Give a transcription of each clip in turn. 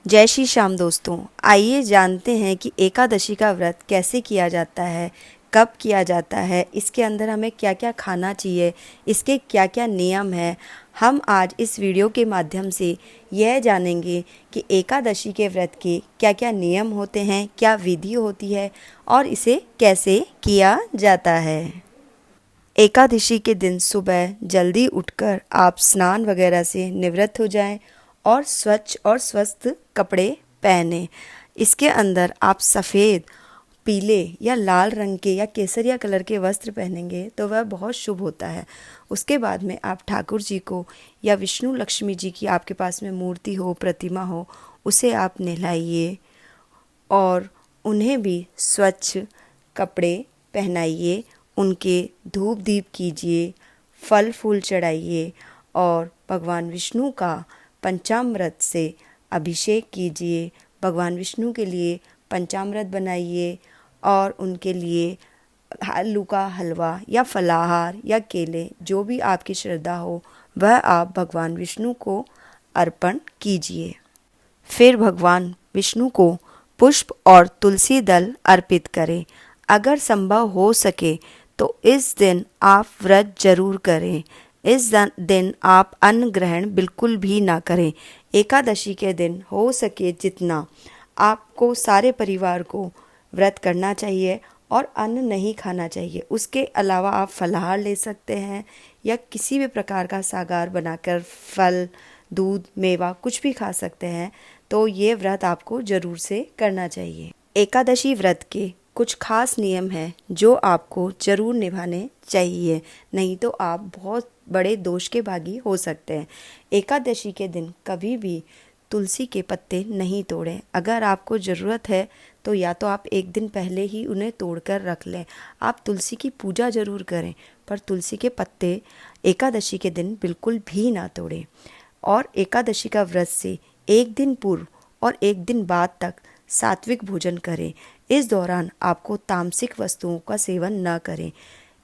जय श्री श्याम दोस्तों। आइए जानते हैं कि एकादशी का व्रत कैसे किया जाता है, कब किया जाता है, इसके अंदर हमें क्या क्या खाना चाहिए, इसके क्या क्या नियम हैं। हम आज इस वीडियो के माध्यम से यह जानेंगे कि एकादशी के व्रत के क्या क्या नियम होते हैं, क्या विधि होती है और इसे कैसे किया जाता है। एकादशी के दिन सुबह जल्दी उठकर आप स्नान वगैरह से निवृत्त हो जाएं और स्वच्छ और स्वस्थ कपड़े पहने। इसके अंदर आप सफ़ेद, पीले या लाल रंग के या केसरिया कलर के वस्त्र पहनेंगे तो वह बहुत शुभ होता है। उसके बाद में आप ठाकुर जी को या विष्णु लक्ष्मी जी की आपके पास में मूर्ति हो, प्रतिमा हो, उसे आप नहलाइए और उन्हें भी स्वच्छ कपड़े पहनाइए, उनके धूप दीप कीजिए, फल फूल चढ़ाइए और भगवान विष्णु का पंचामृत से अभिषेक कीजिए। भगवान विष्णु के लिए पंचामृत बनाइए और उनके लिए आलू का हलवा या फलाहार या केले, जो भी आपकी श्रद्धा हो वह आप भगवान विष्णु को अर्पण कीजिए। फिर भगवान विष्णु को पुष्प और तुलसी दल अर्पित करें। अगर संभव हो सके तो इस दिन आप व्रत जरूर करें। इस दिन आप अन्न ग्रहण बिल्कुल भी ना करें। एकादशी के दिन हो सके जितना आपको सारे परिवार को व्रत करना चाहिए और अन्न नहीं खाना चाहिए। उसके अलावा आप फलाहार ले सकते हैं या किसी भी प्रकार का सागार बनाकर फल, दूध, मेवा कुछ भी खा सकते हैं। तो ये व्रत आपको ज़रूर से करना चाहिए। एकादशी व्रत के कुछ खास नियम हैं जो आपको ज़रूर निभाने चाहिए, नहीं तो आप बहुत बड़े दोष के भागी हो सकते हैं। एकादशी के दिन कभी भी तुलसी के पत्ते नहीं तोड़ें। अगर आपको ज़रूरत है तो या तो आप एक दिन पहले ही उन्हें तोड़कर रख लें। आप तुलसी की पूजा ज़रूर करें, पर तुलसी के पत्ते एकादशी के दिन बिल्कुल भी ना तोड़ें। और एकादशी का व्रत से एक दिन पूर्व और एक दिन बाद तक सात्विक भोजन करें। इस दौरान आपको तामसिक वस्तुओं का सेवन न करें।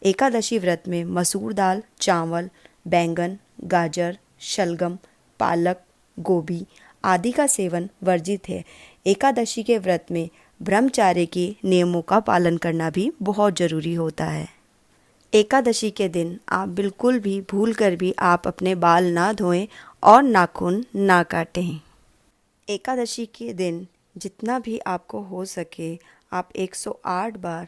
एकादशी व्रत में मसूर दाल, चावल, बैंगन, गाजर, शलगम, पालक, गोभी आदि का सेवन वर्जित है। एकादशी के व्रत में ब्रह्मचार्य के नियमों का पालन करना भी बहुत ज़रूरी होता है। एकादशी के दिन आप बिल्कुल भी भूल कर भी आप अपने बाल ना धोएं और नाखून ना काटें। एकादशी के दिन जितना भी आपको हो सके आप 108 बार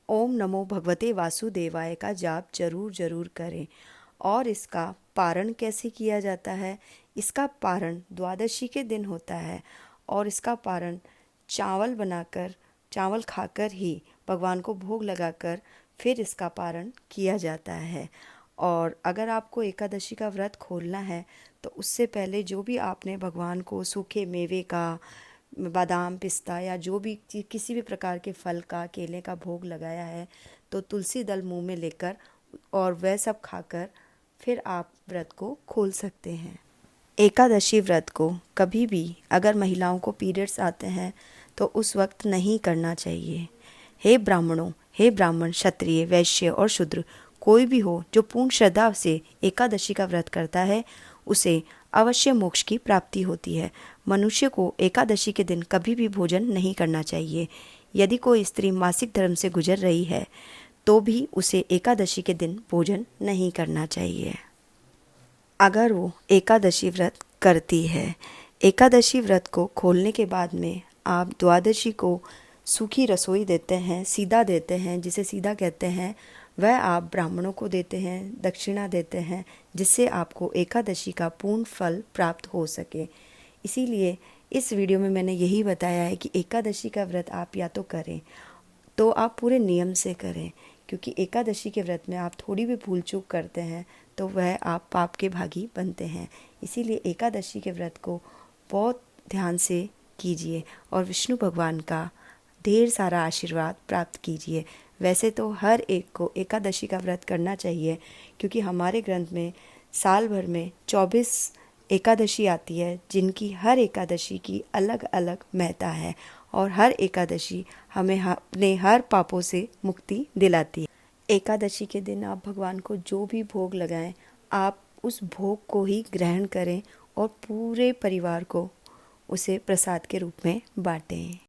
ओम नमो भगवते वासुदेवाय का जाप जरूर करें। और इसका पारण कैसे किया जाता है? इसका पारण द्वादशी के दिन होता है और इसका पारण चावल खाकर ही भगवान को भोग लगाकर फिर इसका पारण किया जाता है। और अगर आपको एकादशी का व्रत खोलना है तो उससे पहले जो भी आपने भगवान को सूखे मेवे का, बादाम, पिस्ता या जो भी किसी भी प्रकार के फल का, केले का भोग लगाया है तो तुलसी दल मुंह में लेकर और वह सब खाकर फिर आप व्रत को खोल सकते हैं। एकादशी व्रत को कभी भी अगर महिलाओं को पीरियड्स आते हैं तो उस वक्त नहीं करना चाहिए। हे ब्राह्मणों, हे ब्राह्मण, क्षत्रिय, वैश्य और शूद्र कोई भी हो जो पूर्ण श्रद्धा से एकादशी का व्रत करता है उसे अवश्य मोक्ष की प्राप्ति होती है। मनुष्य को एकादशी के दिन कभी भी भोजन नहीं करना चाहिए। यदि कोई स्त्री मासिक धर्म से गुजर रही है तो भी उसे एकादशी के दिन भोजन नहीं करना चाहिए। अगर वो एकादशी व्रत करती है, एकादशी व्रत को खोलने के बाद में आप द्वादशी को सूखी रसोई देते हैं, सीधा देते हैं, जिसे सीधा कहते हैं, वह आप ब्राह्मणों को देते हैं, दक्षिणा देते हैं, जिससे आपको एकादशी का पूर्ण फल प्राप्त हो सके। इसीलिए इस वीडियो में मैंने यही बताया है कि एकादशी का व्रत आप या तो करें तो आप पूरे नियम से करें, क्योंकि एकादशी के व्रत में आप थोड़ी भी भूल चूक करते हैं तो वह आप पाप के भागी बनते हैं। इसीलिए एकादशी के व्रत को बहुत ध्यान से कीजिए और विष्णु भगवान का ढेर सारा आशीर्वाद प्राप्त कीजिए। वैसे तो हर एक को एकादशी का व्रत करना चाहिए, क्योंकि हमारे ग्रंथ में साल भर में 24 एकादशी आती है, जिनकी हर एकादशी की अलग अलग महत्ता है और हर एकादशी हमें अपने हर पापों से मुक्ति दिलाती है। एकादशी के दिन आप भगवान को जो भी भोग लगाएं, आप उस भोग को ही ग्रहण करें और पूरे परिवार को उसे प्रसाद के रूप में बांटें।